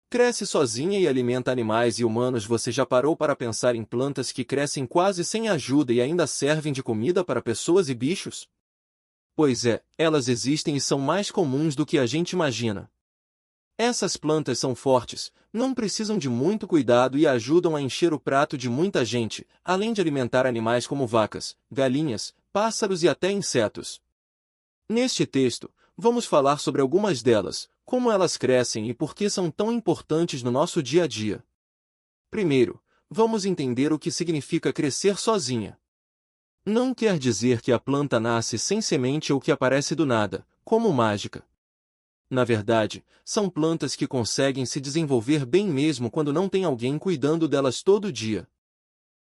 Cresce sozinha e alimenta animais e humanos. Você já parou para pensar em plantas que crescem quase sem ajuda e ainda servem de comida para pessoas e bichos? Pois é, elas existem e são mais comuns do que a gente imagina. Essas plantas são fortes, não precisam de muito cuidado e ajudam a encher o prato de muita gente, além de alimentar animais como vacas, galinhas, pássaros e até insetos. Neste texto, vamos falar sobre algumas delas, como elas crescem e por que são tão importantes no nosso dia a dia. Primeiro, vamos entender o que significa crescer sozinha. Não quer dizer que a planta nasce sem semente ou que aparece do nada, como mágica. Na verdade, são plantas que conseguem se desenvolver bem mesmo quando não tem alguém cuidando delas todo dia.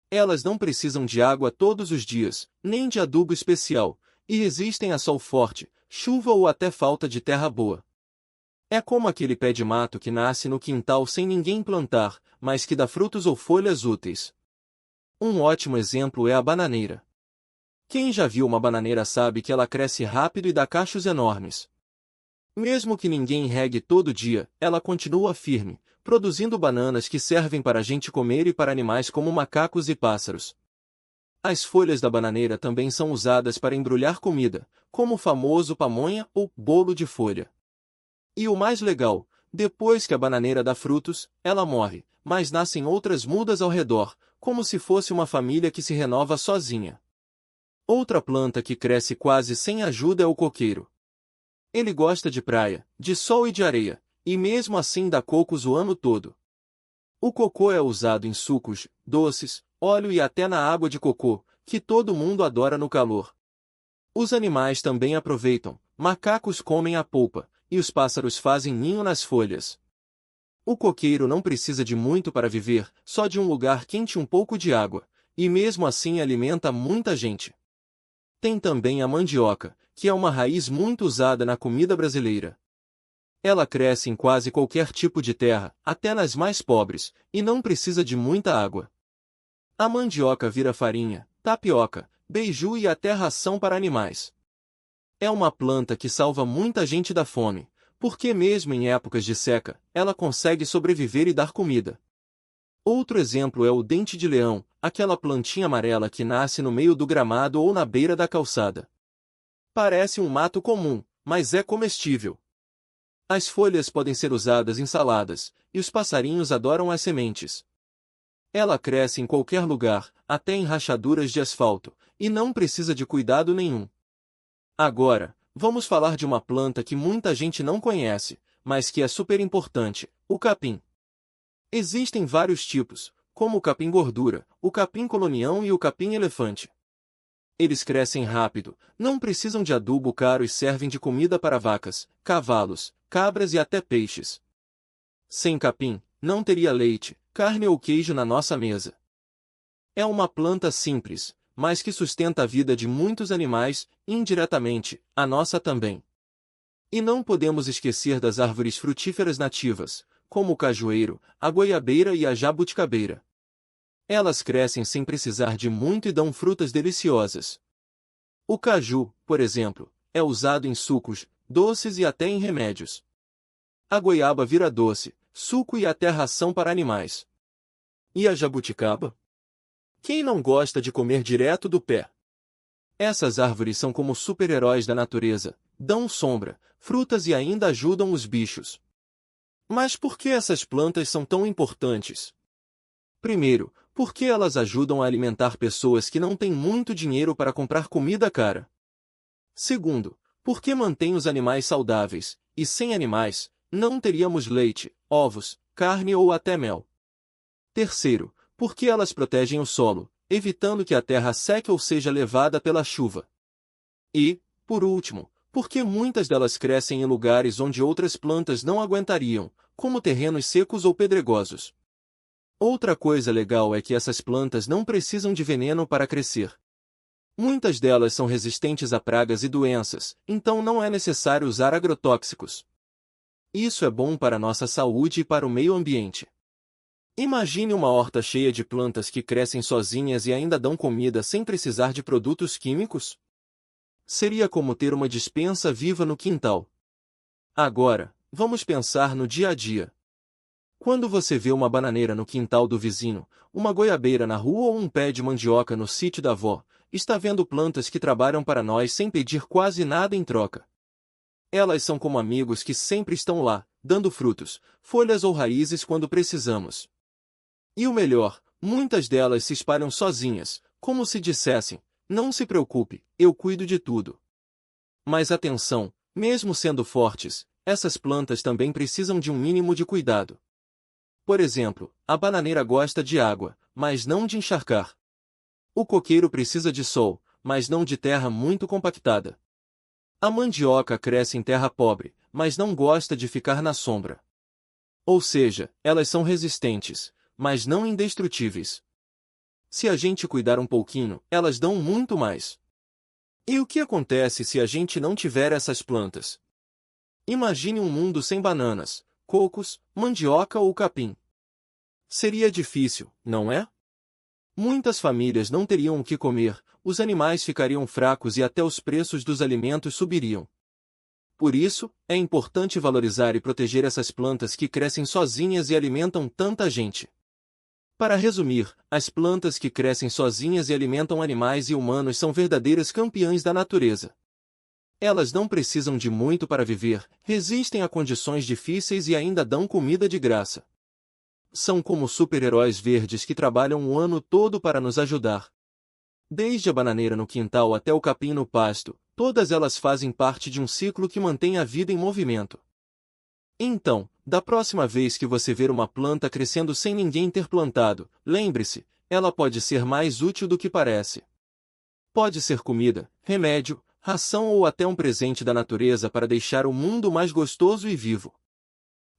Elas não precisam de água todos os dias, nem de adubo especial, e resistem a sol forte, chuva ou até falta de terra boa. É como aquele pé de mato que nasce no quintal sem ninguém plantar, mas que dá frutos ou folhas úteis. Um ótimo exemplo é a bananeira. Quem já viu uma bananeira sabe que ela cresce rápido e dá cachos enormes. Mesmo que ninguém regue todo dia, ela continua firme, produzindo bananas que servem para a gente comer e para animais como macacos e pássaros. As folhas da bananeira também são usadas para embrulhar comida, como o famoso pamonha ou bolo de folha. E o mais legal, depois que a bananeira dá frutos, ela morre, mas nascem outras mudas ao redor, como se fosse uma família que se renova sozinha. Outra planta que cresce quase sem ajuda é o coqueiro. Ele gosta de praia, de sol e de areia, e mesmo assim dá cocos o ano todo. O cocô é usado em sucos, doces, óleo e até na água de cocô, que todo mundo adora no calor. Os animais também aproveitam, macacos comem a polpa, e os pássaros fazem ninho nas folhas. O coqueiro não precisa de muito para viver, só de um lugar quente e um pouco de água, e mesmo assim alimenta muita gente. Tem também a mandioca, que é uma raiz muito usada na comida brasileira. Ela cresce em quase qualquer tipo de terra, até nas mais pobres, e não precisa de muita água. A mandioca vira farinha, tapioca, beiju e até ração para animais. É uma planta que salva muita gente da fome, porque mesmo em épocas de seca, ela consegue sobreviver e dar comida. Outro exemplo é o dente de leão, aquela plantinha amarela que nasce no meio do gramado ou na beira da calçada. Parece um mato comum, mas é comestível. As folhas podem ser usadas em saladas, e os passarinhos adoram as sementes. Ela cresce em qualquer lugar, até em rachaduras de asfalto, e não precisa de cuidado nenhum. Agora, vamos falar de uma planta que muita gente não conhece, mas que é super importante, o capim. Existem vários tipos, como o capim-gordura, o capim-colonião e o capim-elefante. Eles crescem rápido, não precisam de adubo caro e servem de comida para vacas, cavalos, cabras e até peixes. Sem capim, não teria leite, carne ou queijo na nossa mesa. É uma planta simples, mas que sustenta a vida de muitos animais, indiretamente, a nossa também. E não podemos esquecer das árvores frutíferas nativas, como o cajueiro, a goiabeira e a jabuticabeira. Elas crescem sem precisar de muito e dão frutas deliciosas. O caju, por exemplo, é usado em sucos, doces e até em remédios. A goiaba vira doce, suco e até ração para animais. E a jabuticaba? Quem não gosta de comer direto do pé? Essas árvores são como super-heróis da natureza, dão sombra, frutas e ainda ajudam os bichos. Mas por que essas plantas são tão importantes? Primeiro, porque elas ajudam a alimentar pessoas que não têm muito dinheiro para comprar comida cara. Segundo, porque mantém os animais saudáveis, e sem animais, não teríamos leite, ovos, carne ou até mel. Terceiro, porque elas protegem o solo, evitando que a terra seque ou seja levada pela chuva. E, por último, porque muitas delas crescem em lugares onde outras plantas não aguentariam, como terrenos secos ou pedregosos. Outra coisa legal é que essas plantas não precisam de veneno para crescer. Muitas delas são resistentes a pragas e doenças, então não é necessário usar agrotóxicos. Isso é bom para a nossa saúde e para o meio ambiente. Imagine uma horta cheia de plantas que crescem sozinhas e ainda dão comida sem precisar de produtos químicos? Seria como ter uma despensa viva no quintal. Agora, vamos pensar no dia a dia. Quando você vê uma bananeira no quintal do vizinho, uma goiabeira na rua ou um pé de mandioca no sítio da avó, está vendo plantas que trabalham para nós sem pedir quase nada em troca. Elas são como amigos que sempre estão lá, dando frutos, folhas ou raízes quando precisamos. E o melhor, muitas delas se espalham sozinhas, como se dissessem: não se preocupe, eu cuido de tudo. Mas atenção, mesmo sendo fortes, essas plantas também precisam de um mínimo de cuidado. Por exemplo, a bananeira gosta de água, mas não de encharcar. O coqueiro precisa de sol, mas não de terra muito compactada. A mandioca cresce em terra pobre, mas não gosta de ficar na sombra. Ou seja, elas são resistentes, mas não indestrutíveis. Se a gente cuidar um pouquinho, elas dão muito mais. E o que acontece se a gente não tiver essas plantas? Imagine um mundo sem bananas, cocos, mandioca ou capim. Seria difícil, não é? Muitas famílias não teriam o que comer, os animais ficariam fracos e até os preços dos alimentos subiriam. Por isso, é importante valorizar e proteger essas plantas que crescem sozinhas e alimentam tanta gente. Para resumir, as plantas que crescem sozinhas e alimentam animais e humanos são verdadeiras campeãs da natureza. Elas não precisam de muito para viver, resistem a condições difíceis e ainda dão comida de graça. São como super-heróis verdes que trabalham o ano todo para nos ajudar. Desde a bananeira no quintal até o capim no pasto, todas elas fazem parte de um ciclo que mantém a vida em movimento. Então, da próxima vez que você ver uma planta crescendo sem ninguém ter plantado, lembre-se, ela pode ser mais útil do que parece. Pode ser comida, remédio, ração ou até um presente da natureza para deixar o mundo mais gostoso e vivo.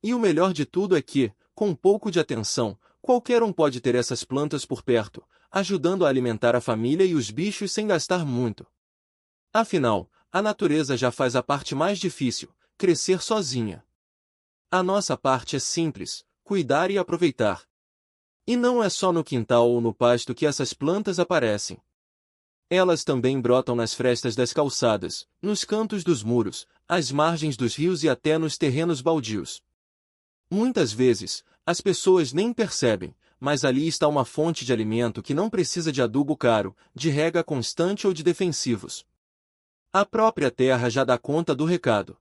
E o melhor de tudo é que, com um pouco de atenção, qualquer um pode ter essas plantas por perto, ajudando a alimentar a família e os bichos sem gastar muito. Afinal, a natureza já faz a parte mais difícil, crescer sozinha. A nossa parte é simples, cuidar e aproveitar. E não é só no quintal ou no pasto que essas plantas aparecem. Elas também brotam nas frestas das calçadas, nos cantos dos muros, às margens dos rios e até nos terrenos baldios. Muitas vezes, as pessoas nem percebem, mas ali está uma fonte de alimento que não precisa de adubo caro, de rega constante ou de defensivos. A própria terra já dá conta do recado.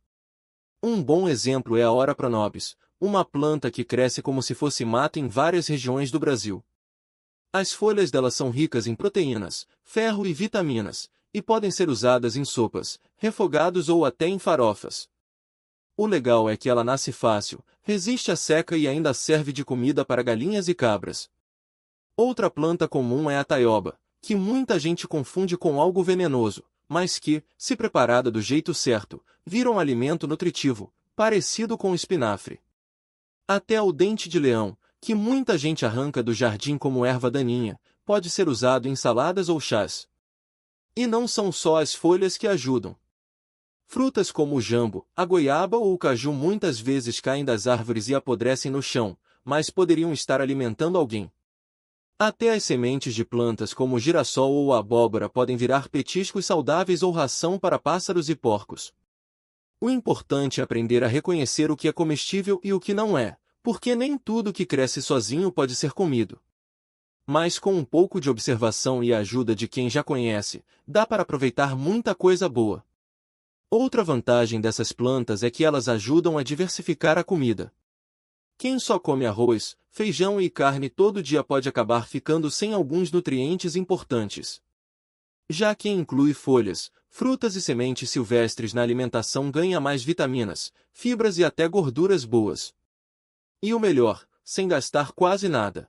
Um bom exemplo é a Ora pronobis, uma planta que cresce como se fosse mato em várias regiões do Brasil. As folhas dela são ricas em proteínas, ferro e vitaminas, e podem ser usadas em sopas, refogados ou até em farofas. O legal é que ela nasce fácil, resiste à seca e ainda serve de comida para galinhas e cabras. Outra planta comum é a taioba, que muita gente confunde com algo venenoso, mas que, se preparada do jeito certo, vira um alimento nutritivo, parecido com o espinafre. Até o dente de leão, que muita gente arranca do jardim como erva daninha, pode ser usado em saladas ou chás. E não são só as folhas que ajudam. Frutas como o jambo, a goiaba ou o caju muitas vezes caem das árvores e apodrecem no chão, mas poderiam estar alimentando alguém. Até as sementes de plantas como o girassol ou a abóbora podem virar petiscos saudáveis ou ração para pássaros e porcos. O importante é aprender a reconhecer o que é comestível e o que não é, porque nem tudo que cresce sozinho pode ser comido. Mas com um pouco de observação e a ajuda de quem já conhece, dá para aproveitar muita coisa boa. Outra vantagem dessas plantas é que elas ajudam a diversificar a comida. Quem só come arroz, feijão e carne todo dia pode acabar ficando sem alguns nutrientes importantes. Já quem inclui folhas, frutas e sementes silvestres na alimentação ganha mais vitaminas, fibras e até gorduras boas. E o melhor, sem gastar quase nada.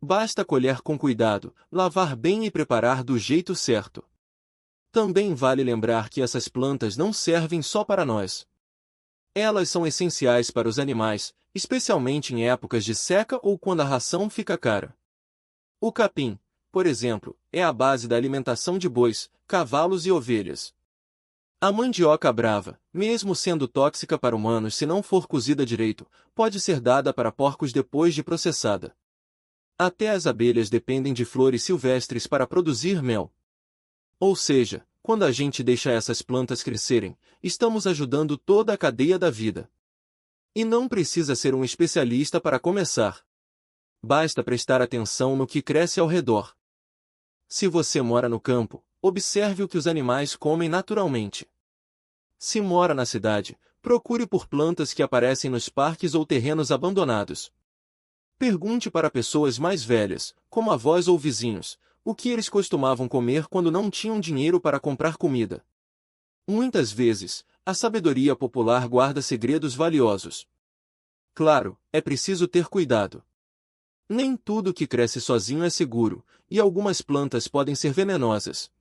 Basta colher com cuidado, lavar bem e preparar do jeito certo. Também vale lembrar que essas plantas não servem só para nós. Elas são essenciais para os animais, especialmente em épocas de seca ou quando a ração fica cara. O capim, por exemplo, é a base da alimentação de bois, cavalos e ovelhas. A mandioca brava, mesmo sendo tóxica para humanos se não for cozida direito, pode ser dada para porcos depois de processada. Até as abelhas dependem de flores silvestres para produzir mel. Ou seja, quando a gente deixa essas plantas crescerem, estamos ajudando toda a cadeia da vida. E não precisa ser um especialista para começar. Basta prestar atenção no que cresce ao redor. Se você mora no campo, observe o que os animais comem naturalmente. Se mora na cidade, procure por plantas que aparecem nos parques ou terrenos abandonados. Pergunte para pessoas mais velhas, como avós ou vizinhos, o que eles costumavam comer quando não tinham dinheiro para comprar comida. Muitas vezes, a sabedoria popular guarda segredos valiosos. Claro, é preciso ter cuidado. Nem tudo que cresce sozinho é seguro, e algumas plantas podem ser venenosas.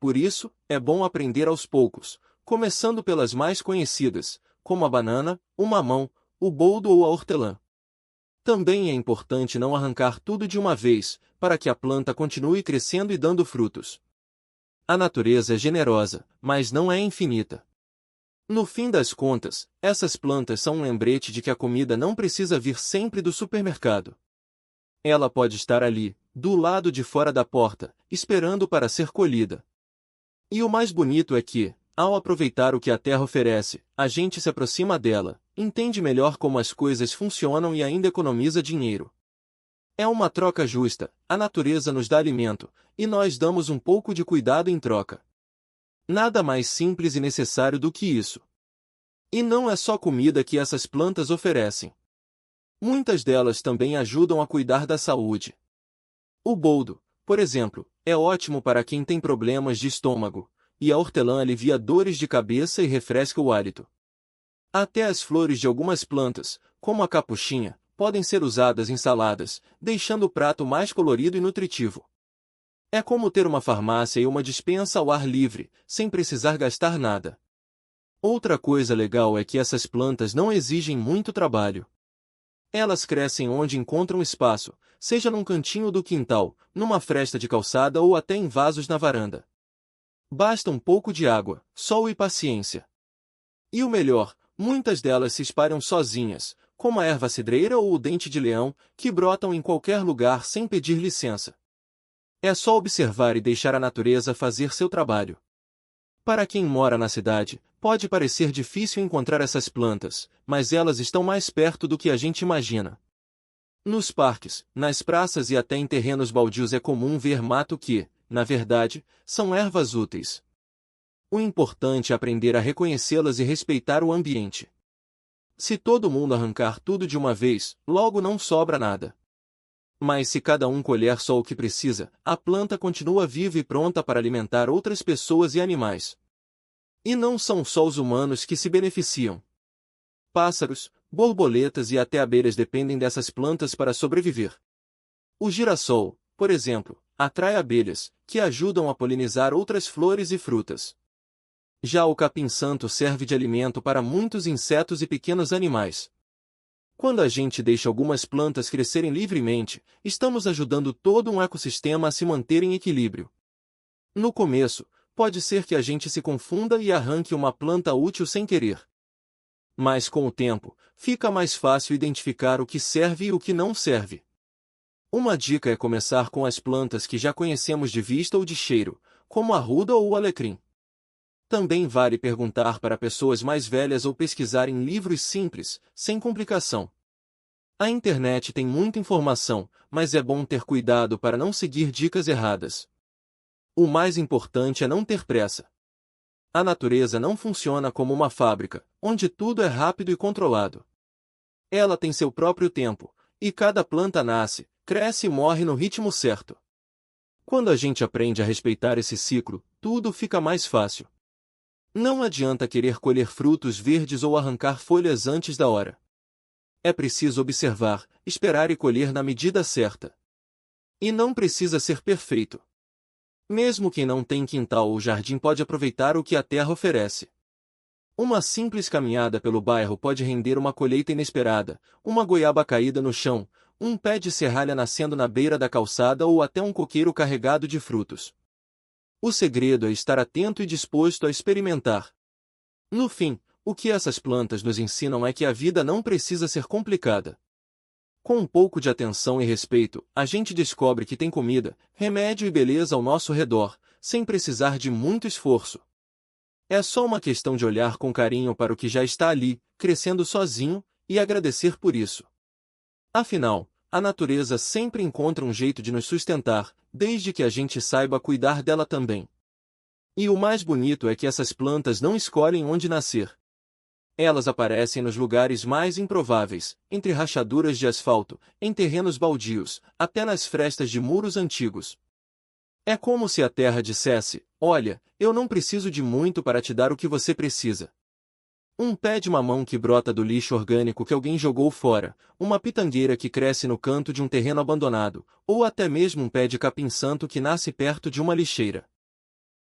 Por isso, é bom aprender aos poucos, começando pelas mais conhecidas, como a banana, o mamão, o boldo ou a hortelã. Também é importante não arrancar tudo de uma vez, para que a planta continue crescendo e dando frutos. A natureza é generosa, mas não é infinita. No fim das contas, essas plantas são um lembrete de que a comida não precisa vir sempre do supermercado. Ela pode estar ali, do lado de fora da porta, esperando para ser colhida. E o mais bonito é que, ao aproveitar o que a terra oferece, a gente se aproxima dela, entende melhor como as coisas funcionam e ainda economiza dinheiro. É uma troca justa, a natureza nos dá alimento, e nós damos um pouco de cuidado em troca. Nada mais simples e necessário do que isso. E não é só comida que essas plantas oferecem. Muitas delas também ajudam a cuidar da saúde. O boldo, por exemplo, é ótimo para quem tem problemas de estômago, e a hortelã alivia dores de cabeça e refresca o hálito. Até as flores de algumas plantas, como a capuchinha, podem ser usadas em saladas, deixando o prato mais colorido e nutritivo. É como ter uma farmácia e uma despensa ao ar livre, sem precisar gastar nada. Outra coisa legal é que essas plantas não exigem muito trabalho. Elas crescem onde encontram espaço, seja num cantinho do quintal, numa fresta de calçada ou até em vasos na varanda. Basta um pouco de água, sol e paciência. E o melhor, muitas delas se espalham sozinhas, como a erva cidreira ou o dente de leão, que brotam em qualquer lugar sem pedir licença. É só observar e deixar a natureza fazer seu trabalho. Para quem mora na cidade, pode parecer difícil encontrar essas plantas, mas elas estão mais perto do que a gente imagina. Nos parques, nas praças e até em terrenos baldios é comum ver mato que, na verdade, são ervas úteis. O importante é aprender a reconhecê-las e respeitar o ambiente. Se todo mundo arrancar tudo de uma vez, logo não sobra nada. Mas se cada um colher só o que precisa, a planta continua viva e pronta para alimentar outras pessoas e animais. E não são só os humanos que se beneficiam. Pássaros, borboletas e até abelhas dependem dessas plantas para sobreviver. O girassol, por exemplo, atrai abelhas, que ajudam a polinizar outras flores e frutas. Já o capim-santo serve de alimento para muitos insetos e pequenos animais. Quando a gente deixa algumas plantas crescerem livremente, estamos ajudando todo um ecossistema a se manter em equilíbrio. No começo, pode ser que a gente se confunda e arranque uma planta útil sem querer. Mas com o tempo, fica mais fácil identificar o que serve e o que não serve. Uma dica é começar com as plantas que já conhecemos de vista ou de cheiro, como a arruda ou o alecrim. Também vale perguntar para pessoas mais velhas ou pesquisar em livros simples, sem complicação. A internet tem muita informação, mas é bom ter cuidado para não seguir dicas erradas. O mais importante é não ter pressa. A natureza não funciona como uma fábrica, onde tudo é rápido e controlado. Ela tem seu próprio tempo, e cada planta nasce, cresce e morre no ritmo certo. Quando a gente aprende a respeitar esse ciclo, tudo fica mais fácil. Não adianta querer colher frutos verdes ou arrancar folhas antes da hora. É preciso observar, esperar e colher na medida certa. E não precisa ser perfeito. Mesmo quem não tem quintal ou jardim pode aproveitar o que a terra oferece. Uma simples caminhada pelo bairro pode render uma colheita inesperada, uma goiaba caída no chão, um pé de serralha nascendo na beira da calçada ou até um coqueiro carregado de frutos. O segredo é estar atento e disposto a experimentar. No fim, o que essas plantas nos ensinam é que a vida não precisa ser complicada. Com um pouco de atenção e respeito, a gente descobre que tem comida, remédio e beleza ao nosso redor, sem precisar de muito esforço. É só uma questão de olhar com carinho para o que já está ali, crescendo sozinho, e agradecer por isso. Afinal, a natureza sempre encontra um jeito de nos sustentar, desde que a gente saiba cuidar dela também. E o mais bonito é que essas plantas não escolhem onde nascer. Elas aparecem nos lugares mais improváveis, entre rachaduras de asfalto, em terrenos baldios, até nas frestas de muros antigos. É como se a terra dissesse: olha, eu não preciso de muito para te dar o que você precisa. Um pé de mamão que brota do lixo orgânico que alguém jogou fora, uma pitangueira que cresce no canto de um terreno abandonado, ou até mesmo um pé de capim-santo que nasce perto de uma lixeira.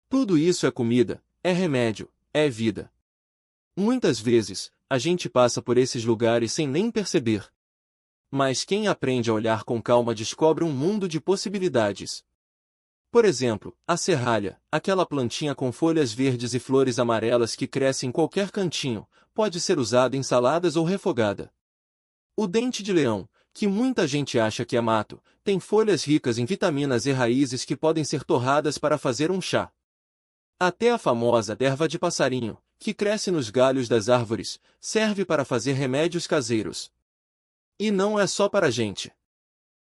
Tudo isso é comida, é remédio, é vida. Muitas vezes, a gente passa por esses lugares sem nem perceber. Mas quem aprende a olhar com calma descobre um mundo de possibilidades. Por exemplo, a serralha, aquela plantinha com folhas verdes e flores amarelas que cresce em qualquer cantinho, pode ser usada em saladas ou refogada. O dente de leão, que muita gente acha que é mato, tem folhas ricas em vitaminas e raízes que podem ser torradas para fazer um chá. Até a famosa erva de passarinho, que cresce nos galhos das árvores, serve para fazer remédios caseiros. E não é só para a gente.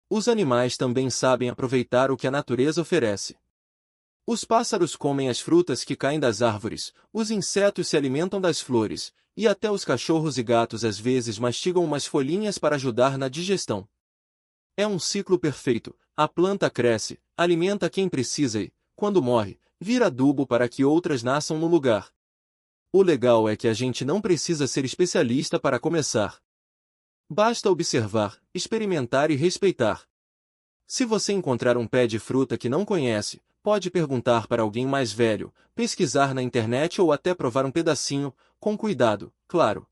Os animais também sabem aproveitar o que a natureza oferece. Os pássaros comem as frutas que caem das árvores, os insetos se alimentam das flores, e até os cachorros e gatos às vezes mastigam umas folhinhas para ajudar na digestão. É um ciclo perfeito: a planta cresce, alimenta quem precisa e, quando morre, vira adubo para que outras nasçam no lugar. O legal é que a gente não precisa ser especialista para começar. Basta observar, experimentar e respeitar. Se você encontrar um pé de fruta que não conhece, pode perguntar para alguém mais velho, pesquisar na internet ou até provar um pedacinho, com cuidado, claro.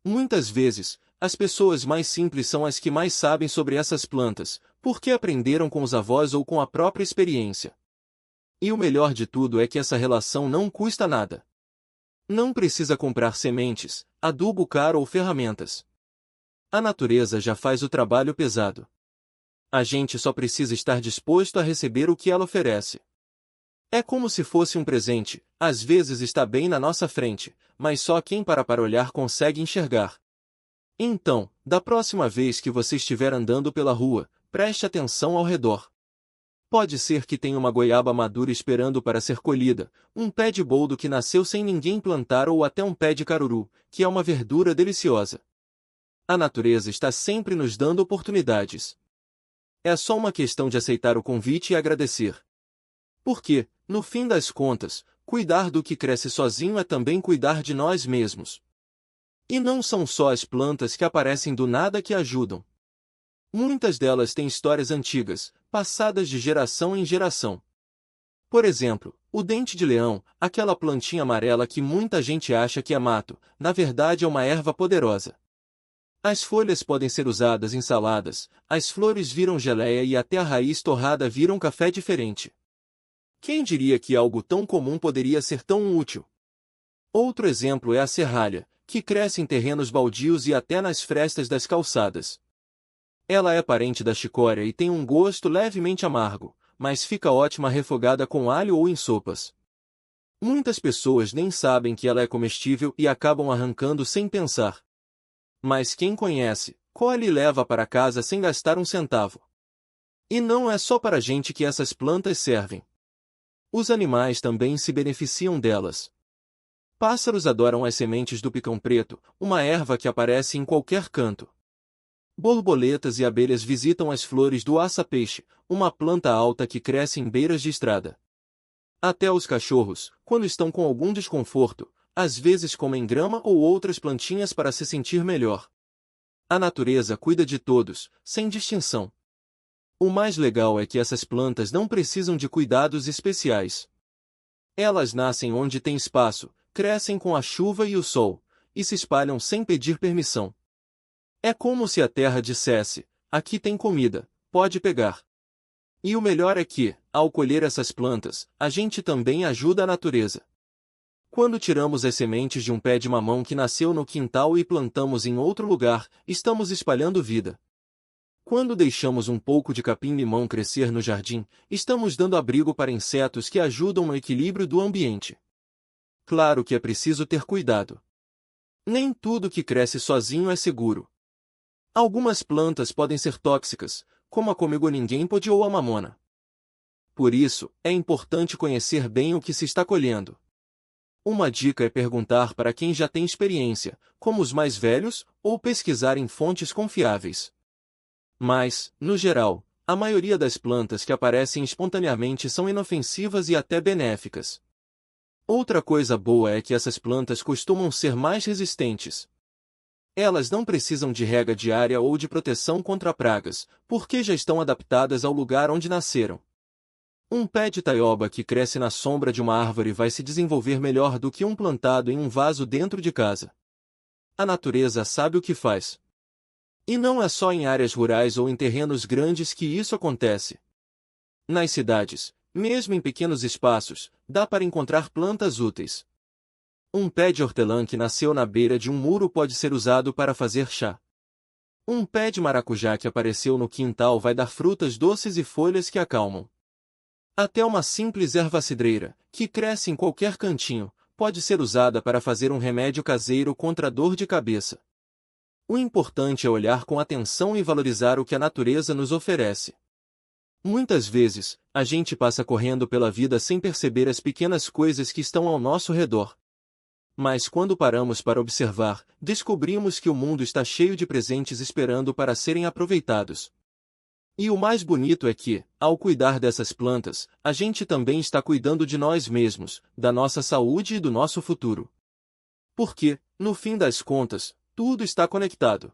Muitas vezes, as pessoas mais simples são as que mais sabem sobre essas plantas, porque aprenderam com os avós ou com a própria experiência. E o melhor de tudo é que essa relação não custa nada. Não precisa comprar sementes, adubo caro ou ferramentas. A natureza já faz o trabalho pesado. A gente só precisa estar disposto a receber o que ela oferece. É como se fosse um presente, às vezes está bem na nossa frente, mas só quem para olhar consegue enxergar. Então, da próxima vez que você estiver andando pela rua, preste atenção ao redor. Pode ser que tenha uma goiaba madura esperando para ser colhida, um pé de boldo que nasceu sem ninguém plantar ou até um pé de caruru, que é uma verdura deliciosa. A natureza está sempre nos dando oportunidades. É só uma questão de aceitar o convite e agradecer. Porque, no fim das contas, cuidar do que cresce sozinho é também cuidar de nós mesmos. E não são só as plantas que aparecem do nada que ajudam. Muitas delas têm histórias antigas, passadas de geração em geração. Por exemplo, o dente de leão, aquela plantinha amarela que muita gente acha que é mato, na verdade é uma erva poderosa. As folhas podem ser usadas em saladas, as flores viram geleia e até a raiz torrada vira um café diferente. Quem diria que algo tão comum poderia ser tão útil? Outro exemplo é a serralha, que cresce em terrenos baldios e até nas frestas das calçadas. Ela é parente da chicória e tem um gosto levemente amargo, mas fica ótima refogada com alho ou em sopas. Muitas pessoas nem sabem que ela é comestível e acabam arrancando sem pensar. Mas quem conhece, colhe e leva para casa sem gastar um centavo. E não é só para a gente que essas plantas servem. Os animais também se beneficiam delas. Pássaros adoram as sementes do picão-preto, uma erva que aparece em qualquer canto. Borboletas e abelhas visitam as flores do aça-peixe, uma planta alta que cresce em beiras de estrada. Até os cachorros, quando estão com algum desconforto, às vezes comem grama ou outras plantinhas para se sentir melhor. A natureza cuida de todos, sem distinção. O mais legal é que essas plantas não precisam de cuidados especiais. Elas nascem onde tem espaço, crescem com a chuva e o sol, e se espalham sem pedir permissão. É como se a terra dissesse: aqui tem comida, pode pegar. E o melhor é que, ao colher essas plantas, a gente também ajuda a natureza. Quando tiramos as sementes de um pé de mamão que nasceu no quintal e plantamos em outro lugar, estamos espalhando vida. Quando deixamos um pouco de capim-limão crescer no jardim, estamos dando abrigo para insetos que ajudam no equilíbrio do ambiente. Claro que é preciso ter cuidado. Nem tudo que cresce sozinho é seguro. Algumas plantas podem ser tóxicas, como a comigo ninguém pode ou a mamona. Por isso, é importante conhecer bem o que se está colhendo. Uma dica é perguntar para quem já tem experiência, como os mais velhos, ou pesquisar em fontes confiáveis. Mas, no geral, a maioria das plantas que aparecem espontaneamente são inofensivas e até benéficas. Outra coisa boa é que essas plantas costumam ser mais resistentes. Elas não precisam de rega diária ou de proteção contra pragas, porque já estão adaptadas ao lugar onde nasceram. Um pé de taioba que cresce na sombra de uma árvore vai se desenvolver melhor do que um plantado em um vaso dentro de casa. A natureza sabe o que faz. E não é só em áreas rurais ou em terrenos grandes que isso acontece. Nas cidades, mesmo em pequenos espaços, dá para encontrar plantas úteis. Um pé de hortelã que nasceu na beira de um muro pode ser usado para fazer chá. Um pé de maracujá que apareceu no quintal vai dar frutas doces e folhas que acalmam. Até uma simples erva cidreira, que cresce em qualquer cantinho, pode ser usada para fazer um remédio caseiro contra a dor de cabeça. O importante é olhar com atenção e valorizar o que a natureza nos oferece. Muitas vezes, a gente passa correndo pela vida sem perceber as pequenas coisas que estão ao nosso redor. Mas quando paramos para observar, descobrimos que o mundo está cheio de presentes esperando para serem aproveitados. E o mais bonito é que, ao cuidar dessas plantas, a gente também está cuidando de nós mesmos, da nossa saúde e do nosso futuro. Porque, no fim das contas, tudo está conectado.